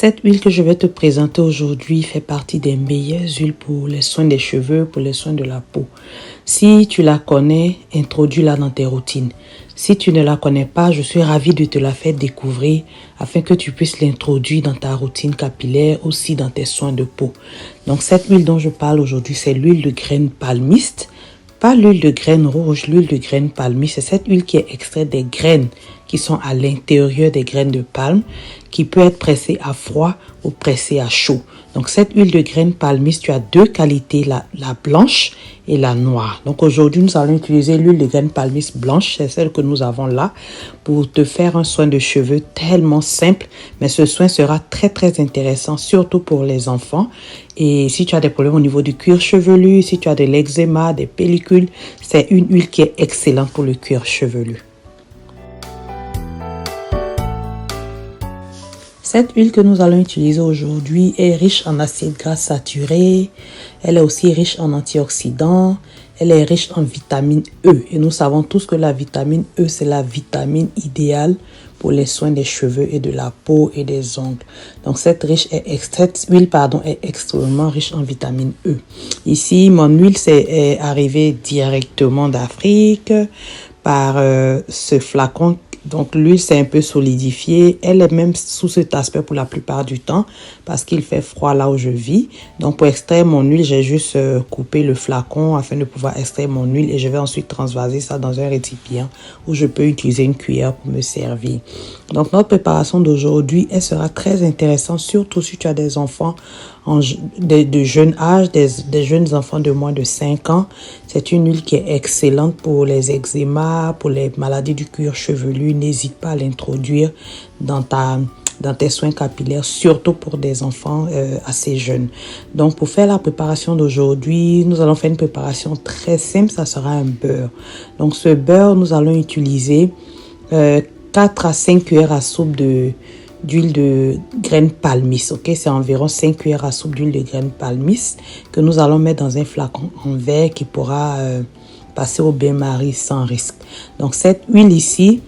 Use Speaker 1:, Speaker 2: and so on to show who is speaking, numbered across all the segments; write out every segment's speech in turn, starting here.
Speaker 1: Cette huile que je vais te présenter aujourd'hui fait partie des meilleures huiles pour les soins des cheveux, pour les soins de la peau. Si tu la connais, introduis-la dans tes routines. Si tu ne la connais pas, je suis ravie de te la faire découvrir afin que tu puisses l'introduire dans ta routine capillaire, aussi dans tes soins de peau. Donc cette huile dont je parle aujourd'hui, c'est l'huile de graines palmistes. Pas l'huile de graines rouges, l'huile de graines palmistes. C'est cette huile qui est extraite des graines qui sont à l'intérieur des graines de palme, qui peut être pressée à froid ou pressée à chaud. Donc cette huile de graines palmistes, tu as deux qualités, la blanche et la noire. Donc aujourd'hui, nous allons utiliser l'huile de graines palmistes blanche, c'est celle que nous avons là, pour te faire un soin de cheveux tellement simple, mais ce soin sera très intéressant, surtout pour les enfants. Et si tu as des problèmes au niveau du cuir chevelu, si tu as de l'eczéma, des pellicules, c'est une huile qui est excellente pour le cuir chevelu. Cette huile que nous allons utiliser aujourd'hui est riche en acides gras saturés, elle est aussi riche en antioxydants, elle est riche en vitamine E. Et nous savons tous que la vitamine E, c'est la vitamine idéale pour les soins des cheveux et de la peau et des ongles. Donc cette huile est extrêmement riche en vitamine E. Ici, mon huile est arrivée directement d'Afrique par ce flacon. Donc l'huile s'est un peu solidifiée. Elle est même sous cet aspect pour la plupart du temps parce qu'il fait froid là où je vis. Donc pour extraire mon huile, j'ai juste coupé le flacon afin de pouvoir extraire mon huile et je vais ensuite transvaser ça dans un récipient où je peux utiliser une cuillère pour me servir. Donc notre préparation d'aujourd'hui, elle sera très intéressante, surtout si tu as des enfants de jeune âge, des jeunes enfants de moins de 5 ans. C'est une huile qui est excellente pour les eczémas, pour les maladies du cuir chevelu. N'hésite pas à l'introduire dans tes soins capillaires, surtout pour des enfants assez jeunes. Donc pour faire la préparation d'aujourd'hui, nous allons faire une préparation très simple, ça sera un beurre. Donc ce beurre, nous allons utiliser 4 à 5 cuillères à soupe d'huile de graines palmistes, ok? C'est environ 5 cuillères à soupe d'huile de graines palmistes que nous allons mettre dans un flacon en verre qui pourra passer au bain-marie sans risque. Donc cette huile ici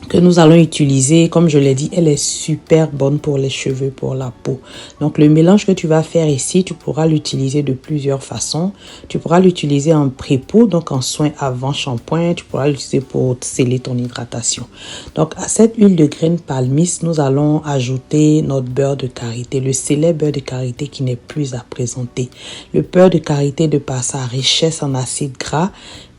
Speaker 1: que nous allons utiliser, comme je l'ai dit, elle est super bonne pour les cheveux, pour la peau. Donc le mélange que tu vas faire ici, tu pourras l'utiliser de plusieurs façons. Tu pourras l'utiliser en pré-peau, donc en soin avant shampoing. Tu pourras l'utiliser pour sceller ton hydratation. Donc à cette huile de graines palmistes, nous allons ajouter notre beurre de karité, le célèbre beurre de karité qui n'est plus à présenter. Le beurre de karité, de par sa richesse en acides gras,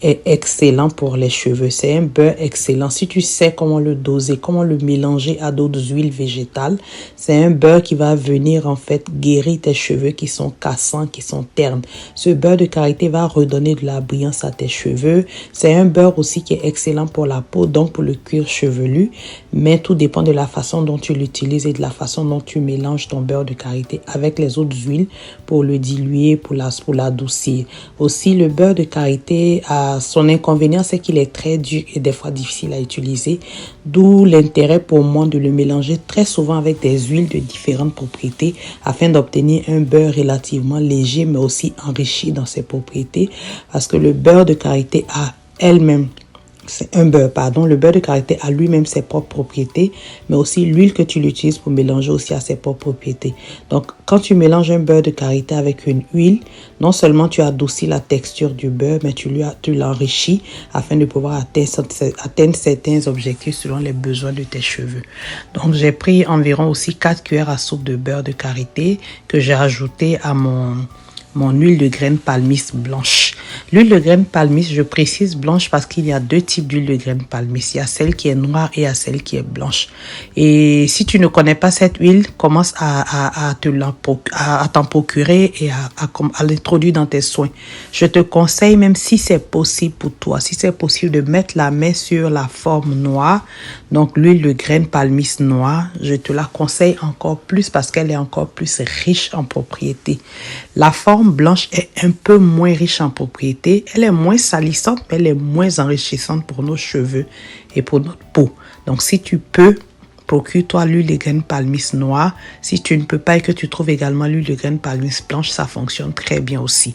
Speaker 1: est excellent pour les cheveux. C'est un beurre excellent. Si tu sais comment le doser, comment le mélanger à d'autres huiles végétales, c'est un beurre qui va venir en fait guérir tes cheveux qui sont cassants, qui sont ternes. Ce beurre de karité va redonner de la brillance à tes cheveux. C'est un beurre aussi qui est excellent pour la peau, donc pour le cuir chevelu. Mais tout dépend de la façon dont tu l'utilises et de la façon dont tu mélanges ton beurre de karité avec les autres huiles pour le diluer, pour l'adoucir. Aussi, le beurre de karité son inconvénient, c'est qu'il est très dur et des fois difficile à utiliser, d'où l'intérêt pour moi de le mélanger très souvent avec des huiles de différentes propriétés afin d'obtenir un beurre relativement léger mais aussi enrichi dans ses propriétés, parce que le beurre de karité a elle-même le beurre de karité a lui-même ses propres propriétés, mais aussi l'huile que tu l'utilises pour mélanger aussi a ses propres propriétés. Donc, quand tu mélanges un beurre de karité avec une huile, non seulement tu adoucis la texture du beurre, mais tu l'enrichis afin de pouvoir atteindre certains objectifs selon les besoins de tes cheveux. Donc, j'ai pris environ aussi 4 cuillères à soupe de beurre de karité que j'ai ajouté à mon huile de graines palmistes blanche. L'huile de graines palmistes, je précise blanche parce qu'il y a deux types d'huile de graines palmistes. Il y a celle qui est noire et il y a celle qui est blanche. Et si tu ne connais pas cette huile, commence à t'en procurer et à l'introduire dans tes soins. Je te conseille, même si c'est possible pour toi, si c'est possible de mettre la main sur la forme noire, donc l'huile de graines palmistes noire, je te la conseille encore plus parce qu'elle est encore plus riche en propriétés. La forme blanche est un peu moins riche en propriétés. Elle est moins salissante, mais elle est moins enrichissante pour nos cheveux et pour notre peau. Donc, si tu peux, procure-toi l'huile de graines palmis noire. Si tu ne peux pas et que tu trouves également l'huile de graines palmis blanche, ça fonctionne très bien aussi.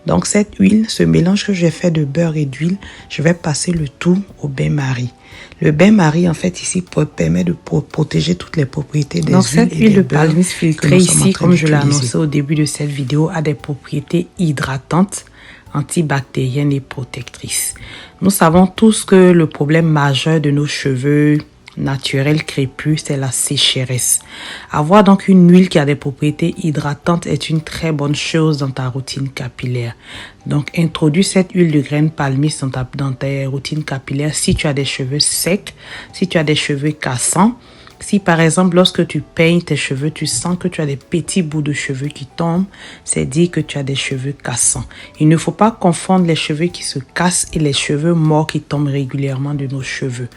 Speaker 1: Donc cette huile, ce mélange que j'ai fait de beurre et d'huile, je vais passer le tout au bain-marie. Le bain-marie, en fait, ici, permet de protéger toutes les propriétés des huiles. Donc cette huile de palmis filtrée ici, comme je l'ai annoncé au début de cette vidéo, a des propriétés hydratantes, antibactérienne et protectrice. Nous savons tous que le problème majeur de nos cheveux naturels crépus, c'est la sécheresse. Avoir donc une huile qui a des propriétés hydratantes est une très bonne chose dans ta routine capillaire. Donc, introduis cette huile de graines palmis dans ta routine capillaire si tu as des cheveux secs, si tu as des cheveux cassants. Si par exemple, lorsque tu peignes tes cheveux, tu sens que tu as des petits bouts de cheveux qui tombent, c'est dire que tu as des cheveux cassants. Il ne faut pas confondre les cheveux qui se cassent et les cheveux morts qui tombent régulièrement de nos cheveux.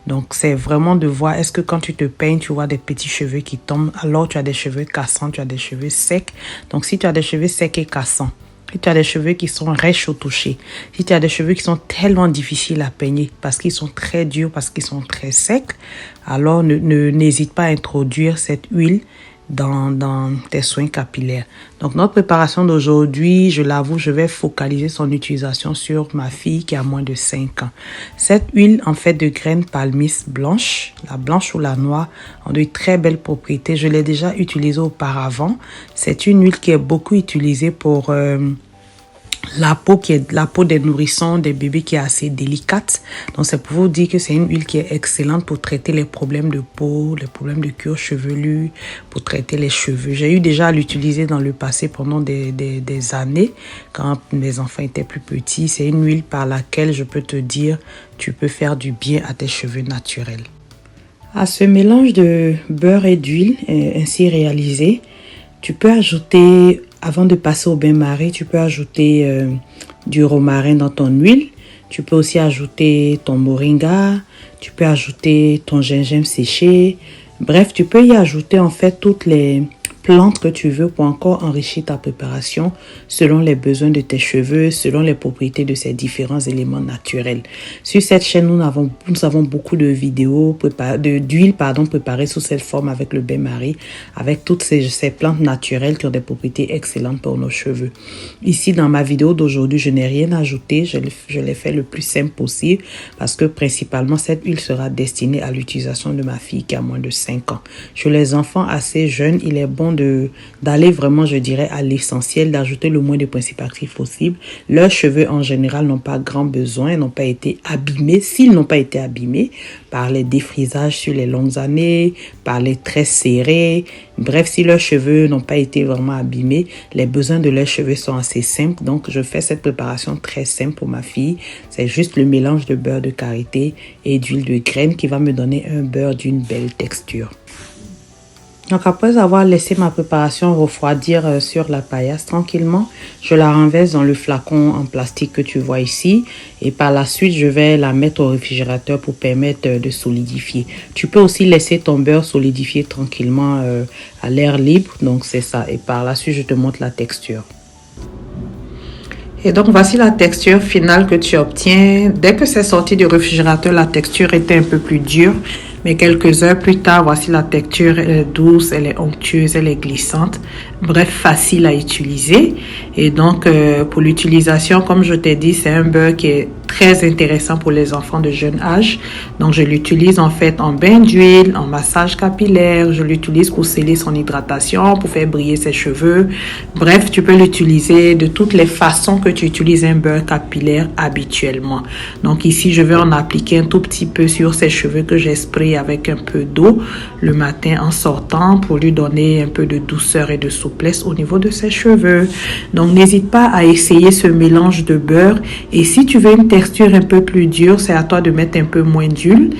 Speaker 1: Donc, c'est vraiment de voir, est-ce que quand tu te peignes, tu vois des petits cheveux qui tombent, alors tu as des cheveux cassants, tu as des cheveux secs. Donc, si tu as des cheveux secs et cassants, si tu as des cheveux qui sont rêches au toucher, si tu as des cheveux qui sont tellement difficiles à peigner parce qu'ils sont très durs, parce qu'ils sont très secs, alors n'hésite pas à introduire cette huile dans tes soins capillaires. Donc notre préparation d'aujourd'hui, je l'avoue, je vais focaliser son utilisation sur ma fille qui a moins de 5 ans. Cette huile en fait de graines palmis blanches, la blanche ou la noire, ont de très belles propriétés. Je l'ai déjà utilisée auparavant. C'est une huile qui est beaucoup utilisée pour la peau des nourrissons, des bébés qui est assez délicate. Donc c'est pour vous dire que c'est une huile qui est excellente pour traiter les problèmes de peau, les problèmes de cuir chevelu, pour traiter les cheveux. J'ai eu déjà à l'utiliser dans le passé pendant des années quand mes enfants étaient plus petits. C'est une huile par laquelle je peux te dire tu peux faire du bien à tes cheveux naturels. À ce mélange de beurre et d'huile ainsi réalisé, tu peux ajouter, avant de passer au bain-marie, tu peux ajouter du romarin dans ton huile. Tu peux aussi ajouter ton moringa. Tu peux ajouter ton gingembre séché. Bref, tu peux y ajouter en fait toutes les plantes que tu veux pour encore enrichir ta préparation selon les besoins de tes cheveux, selon les propriétés de ces différents éléments naturels. Sur cette chaîne, nous avons beaucoup de vidéos d'huile préparées sous cette forme avec le bain-marie, avec toutes ces plantes naturelles qui ont des propriétés excellentes pour nos cheveux. Ici, dans ma vidéo d'aujourd'hui, je n'ai rien ajouté. Je l'ai fait le plus simple possible parce que principalement, cette huile sera destinée à l'utilisation de ma fille qui a moins de 5 ans. Chez les enfants assez jeunes, il est bon d'aller vraiment, je dirais, à l'essentiel, d'ajouter le moins de principes actifs possible. Leurs cheveux, en général, n'ont pas grand besoin, n'ont pas été abîmés, s'ils n'ont pas été abîmés par les défrisages sur les longues années, par les traits serrés. Bref, si leurs cheveux n'ont pas été vraiment abîmés, les besoins de leurs cheveux sont assez simples. Donc, je fais cette préparation très simple pour ma fille. C'est juste le mélange de beurre de karité et d'huile de graines qui va me donner un beurre d'une belle texture. Donc après avoir laissé ma préparation refroidir sur la paillasse tranquillement, je la renverse dans le flacon en plastique que tu vois ici. Et par la suite, je vais la mettre au réfrigérateur pour permettre de solidifier. Tu peux aussi laisser ton beurre solidifier tranquillement à l'air libre. Donc c'est ça. Et par la suite, je te montre la texture. Et donc, voici la texture finale que tu obtiens. Dès que c'est sorti du réfrigérateur, la texture était un peu plus dure. Mais quelques heures plus tard, voici la texture, elle est douce, elle est onctueuse, elle est glissante. Bref, facile à utiliser. Et donc, pour l'utilisation, comme je t'ai dit, c'est un beurre qui est très intéressant pour les enfants de jeune âge. Donc, je l'utilise en fait en bain d'huile, en massage capillaire. Je l'utilise pour sceller son hydratation, pour faire briller ses cheveux. Bref, tu peux l'utiliser de toutes les façons que tu utilises un beurre capillaire habituellement. Donc, ici, je vais en appliquer un tout petit peu sur ses cheveux que j'ai sprayé avec un peu d'eau le matin en sortant pour lui donner un peu de douceur et de souplesse au niveau de ses cheveux. Donc, n'hésite pas à essayer ce mélange de beurre. Et si tu veux une texture un peu plus dure, c'est à toi de mettre un peu moins d'huile.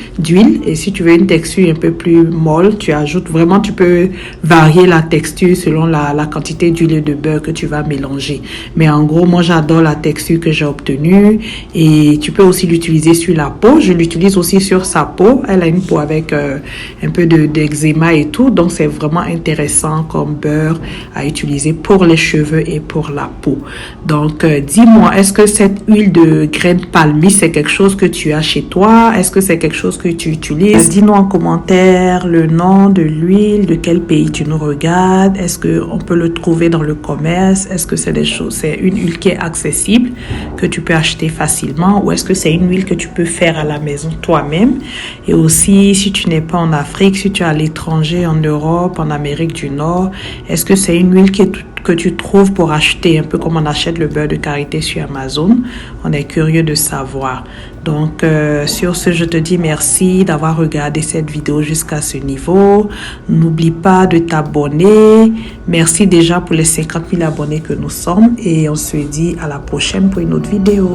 Speaker 1: Et si tu veux une texture un peu plus molle, tu ajoutes vraiment, tu peux varier la texture selon la quantité d'huile et de beurre que tu vas mélanger. Mais en gros, moi, j'adore la texture que j'ai obtenue. Et tu peux aussi l'utiliser sur la peau. Je l'utilise aussi sur sa peau. Elle a une peau avec un peu d'eczéma et tout. Donc, c'est vraiment intéressant comme beurre à utiliser pour les cheveux et pour la peau. Donc, dis-moi, est-ce que cette huile de graines palmiste, c'est quelque chose que tu as chez toi? Est-ce que c'est quelque chose que tu utilises? Dis-nous en commentaire le nom de l'huile, de quel pays tu nous regardes. Est-ce qu'on peut le trouver dans le commerce? Est-ce que c'est une huile qui est accessible, que tu peux acheter facilement? Ou est-ce que c'est une huile que tu peux faire à la maison toi-même? Et aussi, si tu n'es pas en Afrique, si tu es à l'étranger, en Europe, en Amérique du Nord, est-ce que c'est une huile que tu trouves pour acheter, un peu comme on achète le beurre de karité sur Amazon? On est curieux de savoir. Donc, sur ce, je te dis merci d'avoir regardé cette vidéo jusqu'à ce niveau. N'oublie pas de t'abonner. Merci déjà pour les 50 000 abonnés que nous sommes. Et on se dit à la prochaine pour une autre vidéo.